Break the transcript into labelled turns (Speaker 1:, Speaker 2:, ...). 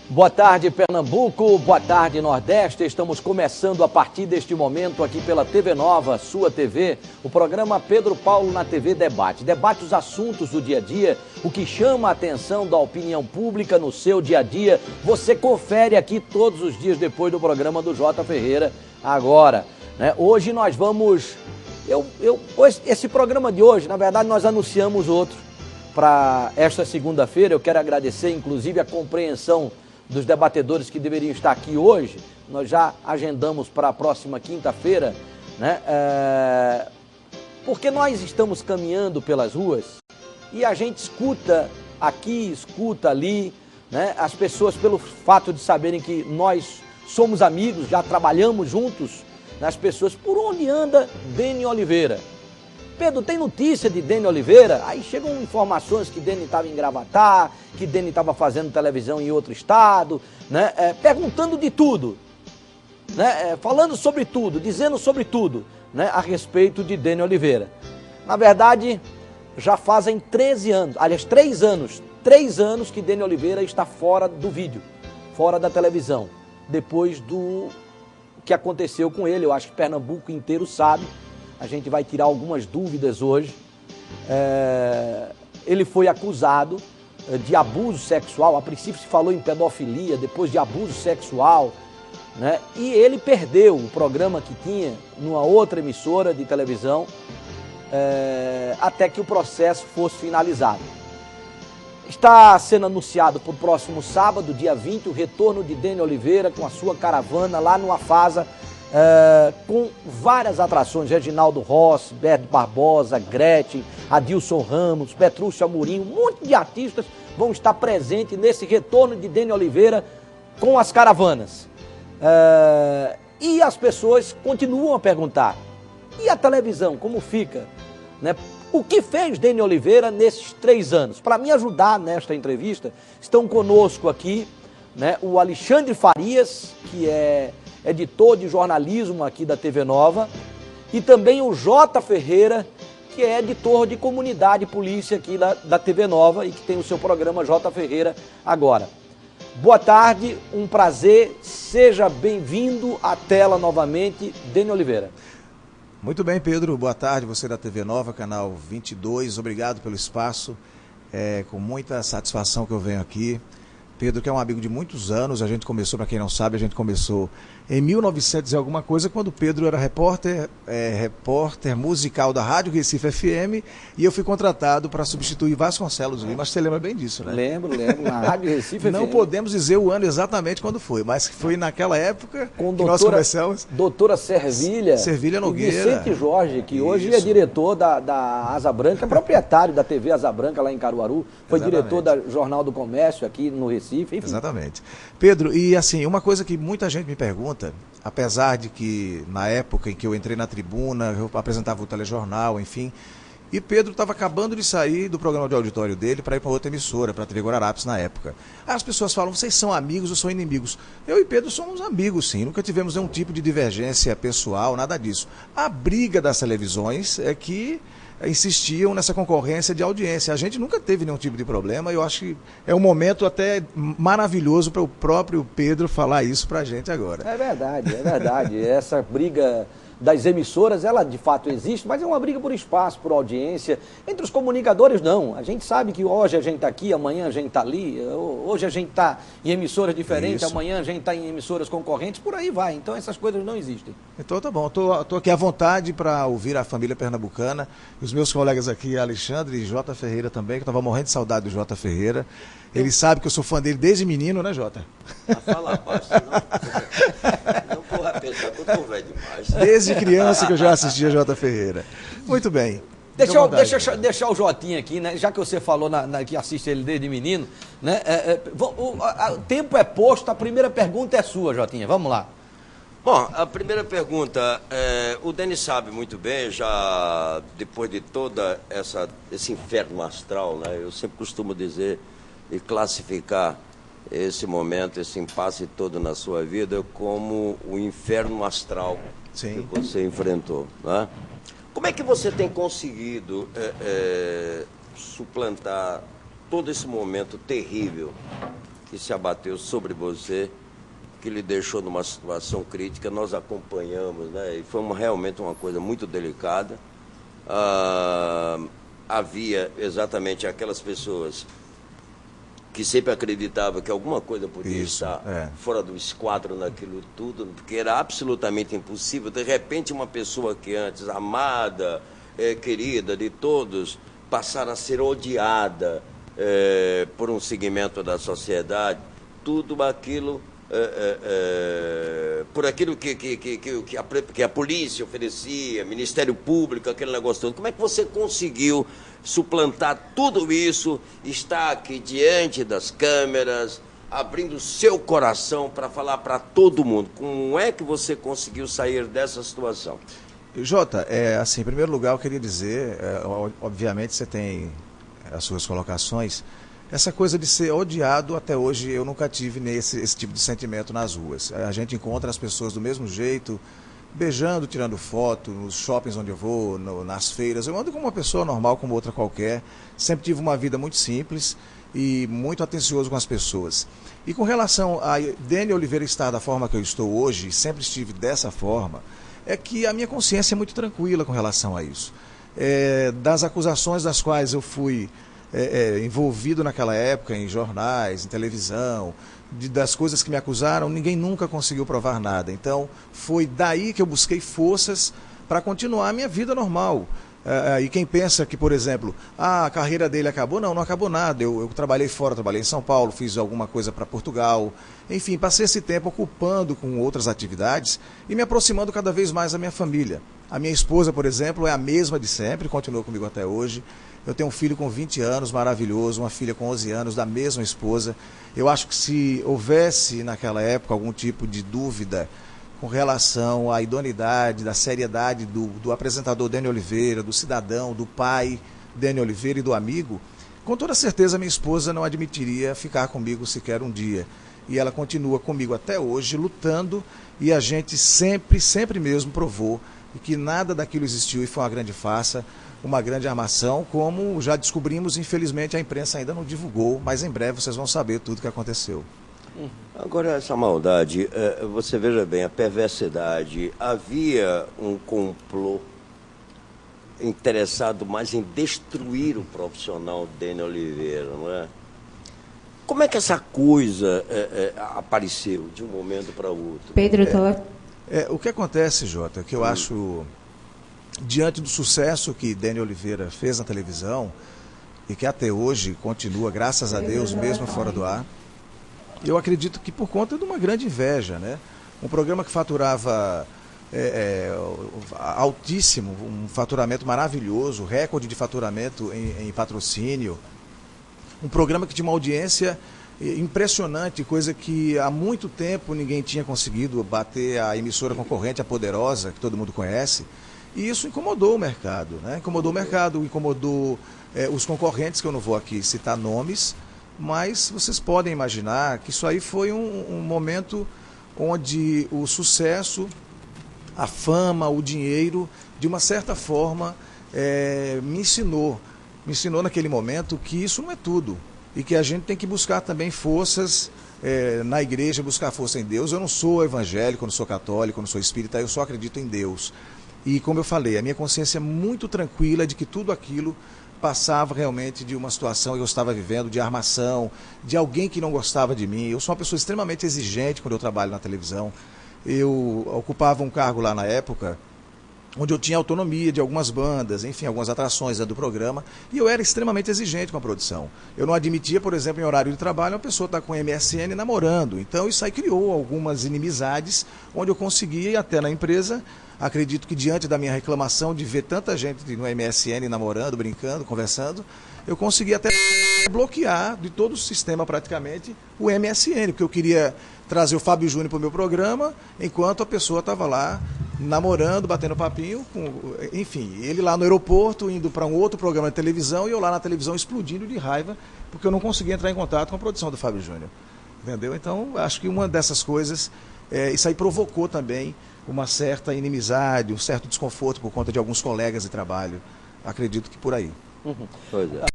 Speaker 1: Boa tarde, Pernambuco, boa tarde, Nordeste. Estamos começando a partir deste momento aqui pela TV Nova, sua TV, o programa Pedro Paulo na TV Debate. Debate os assuntos do dia a dia, o que chama a atenção da opinião pública no seu dia a dia. Você confere aqui todos os dias depois do programa do Jota Ferreira agora, né? Hoje nós vamos... Esse programa de hoje, na verdade, nós anunciamos outro para esta segunda-feira. Eu quero agradecer, inclusive, a compreensão dos debatedores que deveriam estar aqui hoje. Nós já agendamos para a próxima quinta-feira, né? Porque nós estamos caminhando pelas ruas e a gente escuta aqui, escuta ali, né? As pessoas, pelo fato de saberem que nós somos amigos, já trabalhamos juntos, né? As pessoas, por onde anda Deni Oliveira? Pedro, tem notícia de Deni Oliveira? Aí chegam informações que Deni estava em Gravatá, que Deni estava fazendo televisão em outro estado, né? Perguntando de tudo, né? Falando sobre tudo, dizendo sobre tudo, né? A respeito de Deni Oliveira. Na verdade, já fazem 13 anos, aliás, 3 anos que Deni Oliveira está fora do vídeo, fora da televisão, depois do que aconteceu com ele. Eu acho que Pernambuco inteiro sabe. A gente vai tirar algumas dúvidas hoje. Ele foi acusado de abuso sexual. A princípio se falou em pedofilia, depois de abuso sexual, né? E ele perdeu o programa que tinha numa outra emissora de televisão, até que o processo fosse finalizado. Está sendo anunciado para o próximo sábado, dia 20, o retorno de Deni Oliveira com a sua caravana lá no Afasa, com várias atrações. Reginaldo Rossi, Berto Barbosa, Gretchen, Adilson Ramos, Petrúcio Amorim, um monte de artistas vão estar presentes nesse retorno de Deni Oliveira com as caravanas. E as pessoas continuam a perguntar: e a televisão, como fica? Né? O que fez Deni Oliveira nesses 3 anos? Para me ajudar nesta entrevista, estão conosco aqui, né, o Alexandre Farias, que é editor de jornalismo aqui da TV Nova, e também o Jota Ferreira, que é editor de comunidade e polícia aqui da TV Nova e que tem o seu programa Jota Ferreira agora. Boa tarde, um prazer, seja bem-vindo à tela novamente, Deni Oliveira.
Speaker 2: Muito bem, Pedro, boa tarde, você da TV Nova, canal 22, obrigado pelo espaço, com muita satisfação que eu venho aqui. Pedro, que é um amigo de muitos anos, a gente começou, para quem não sabe, a gente começou em 1900 e alguma coisa, quando o Pedro era repórter musical da Rádio Recife FM, e eu fui contratado para substituir Vasconcelos Lima. Acho que você lembra bem disso, né? Lembro, na Rádio Recife FM. Não podemos dizer o ano exatamente quando foi, mas foi naquela época que nós começamos.
Speaker 1: Doutora Servilha
Speaker 2: Nogueira.
Speaker 1: Vicente Jorge, que hoje é diretor da Asa Branca, proprietário da TV Asa Branca lá em Caruaru, foi diretor da Jornal do Comércio aqui no Recife, enfim.
Speaker 2: Exatamente. Pedro, e assim, uma coisa que muita gente me pergunta, apesar de que na época em que eu entrei na tribuna, eu apresentava o telejornal, enfim, e Pedro estava acabando de sair do programa de auditório dele para ir para outra emissora, para a TV Guararapes na época. Aí as pessoas falam: vocês são amigos ou são inimigos? Eu e Pedro somos amigos, sim, nunca tivemos nenhum tipo de divergência pessoal, nada disso. A briga das televisões é que insistiam nessa concorrência de audiência. A gente nunca teve nenhum tipo de problema, e eu acho que é um momento até maravilhoso para o próprio Pedro falar isso para a gente agora.
Speaker 1: É verdade. Essa briga das emissoras, ela de fato existe, mas é uma briga por espaço, por audiência. Entre os comunicadores, não. A gente sabe que hoje a gente está aqui, amanhã a gente está ali, hoje a gente está em emissoras diferentes, amanhã a gente está em emissoras concorrentes, por aí vai. Então essas coisas não existem.
Speaker 2: Então tá bom, estou aqui à vontade para ouvir a família pernambucana, os meus colegas aqui, Alexandre e Jota Ferreira também, que eu estava morrendo de saudade do Jota Ferreira. Ele sabe que eu sou fã dele desde menino, né, Jota?
Speaker 3: A falar baixo, não porra, pensar que eu tô velho demais.
Speaker 2: Desde criança que eu já assistia Jota Ferreira. Muito bem.
Speaker 1: Deixar o Jotinha aqui, né? Já que você falou que assiste ele desde menino, né? O tempo é posto, a primeira pergunta é sua, Jotinha. Vamos lá.
Speaker 3: Bom, a primeira pergunta, o Deni sabe muito bem, já depois de toda esse inferno astral, né? Eu sempre costumo dizer e classificar esse momento, esse impasse todo na sua vida como o inferno astral. Sim. Que você enfrentou, né? Como é que você tem conseguido suplantar todo esse momento terrível que se abateu sobre você, que lhe deixou numa situação crítica, nós acompanhamos, né? E foi realmente uma coisa muito delicada. Havia exatamente aquelas pessoas que sempre acreditavam que alguma coisa podia estar fora do esquadro naquilo tudo, porque era absolutamente impossível. De repente, uma pessoa que antes amada, querida de todos, passar a ser odiada por um segmento da sociedade, tudo aquilo por aquilo que a polícia oferecia, Ministério Público, aquele negócio todo. Como é que você conseguiu suplantar tudo isso, estar aqui diante das câmeras, abrindo seu coração para falar para todo mundo? Como é que você conseguiu sair dessa situação?
Speaker 2: Jota, assim, em primeiro lugar eu queria dizer, obviamente você tem as suas colocações, essa coisa de ser odiado, até hoje eu nunca tive esse tipo de sentimento nas ruas. A gente encontra as pessoas do mesmo jeito, beijando, tirando foto, nos shoppings onde eu vou, nas feiras. Eu ando como uma pessoa normal, como outra qualquer. Sempre tive uma vida muito simples e muito atencioso com as pessoas. E com relação a Deni Oliveira estar da forma que eu estou hoje, sempre estive dessa forma, é que a minha consciência é muito tranquila com relação a isso. Das acusações das quais eu fui envolvido naquela época em jornais, em televisão, das coisas que me acusaram, ninguém nunca conseguiu provar nada. Então, foi daí que eu busquei forças para continuar a minha vida normal. E quem pensa que, por exemplo, a carreira dele acabou, não acabou nada. Eu trabalhei fora, trabalhei em São Paulo, fiz alguma coisa para Portugal. Enfim, passei esse tempo ocupando com outras atividades e me aproximando cada vez mais da minha família. A minha esposa, por exemplo, é a mesma de sempre, continua comigo até hoje. Eu tenho um filho com 20 anos, maravilhoso, uma filha com 11 anos, da mesma esposa. Eu acho que se houvesse naquela época algum tipo de dúvida com relação à idoneidade, da seriedade do apresentador Deni Oliveira, do cidadão, do pai Deni Oliveira e do amigo, com toda certeza minha esposa não admitiria ficar comigo sequer um dia. E ela continua comigo até hoje, lutando, e a gente sempre mesmo provou que nada daquilo existiu e foi uma grande farsa, uma grande armação, como já descobrimos, infelizmente a imprensa ainda não divulgou, mas em breve vocês vão saber tudo o que aconteceu.
Speaker 3: Agora, essa maldade, você veja bem, a perversidade, havia um complô interessado mais em destruir o profissional Deni Oliveira, não é? Como é que essa coisa apareceu de um momento para o outro?
Speaker 4: Pedro,
Speaker 2: o que acontece, Jota, que eu acho, diante do sucesso que Deni Oliveira fez na televisão, e que até hoje continua, graças a Deus, mesmo fora do ar, eu acredito que por conta de uma grande inveja, né? Um programa que faturava altíssimo, um faturamento maravilhoso, recorde de faturamento em patrocínio, um programa que tinha uma audiência impressionante, coisa que há muito tempo ninguém tinha conseguido bater, a emissora concorrente, a Poderosa, que todo mundo conhece, e isso incomodou o mercado, né? Incomodou o mercado, incomodou os concorrentes, que eu não vou aqui citar nomes, mas vocês podem imaginar que isso aí foi um momento onde o sucesso, a fama, o dinheiro, de uma certa forma, me ensinou naquele momento que isso não é tudo e que a gente tem que buscar também forças na igreja, buscar força em Deus. Eu não sou evangélico, eu não sou católico, eu não sou espírita, eu só acredito em Deus. E como eu falei, a minha consciência é muito tranquila de que tudo aquilo passava realmente de uma situação que eu estava vivendo, de armação, de alguém que não gostava de mim. Eu sou uma pessoa extremamente exigente quando eu trabalho na televisão. Eu ocupava um cargo lá na época, onde eu tinha autonomia de algumas bandas, enfim, algumas atrações do programa, e eu era extremamente exigente com a produção. Eu não admitia, por exemplo, em horário de trabalho, uma pessoa estar com MSN namorando. Então isso aí criou algumas inimizades, onde eu conseguia ir até na empresa. Acredito que diante da minha reclamação de ver tanta gente no MSN namorando, brincando, conversando, eu consegui até bloquear de todo o sistema praticamente o MSN, porque eu queria trazer o Fábio Júnior para o meu programa, enquanto a pessoa estava lá namorando, batendo papinho, enfim, ele lá no aeroporto, indo para um outro programa de televisão, e eu lá na televisão explodindo de raiva, porque eu não conseguia entrar em contato com a produção do Fábio Júnior. Entendeu? Então, acho que uma dessas coisas, isso aí provocou também uma certa inimizade, um certo desconforto por conta de alguns colegas de trabalho. Acredito que por aí.
Speaker 3: Pois é.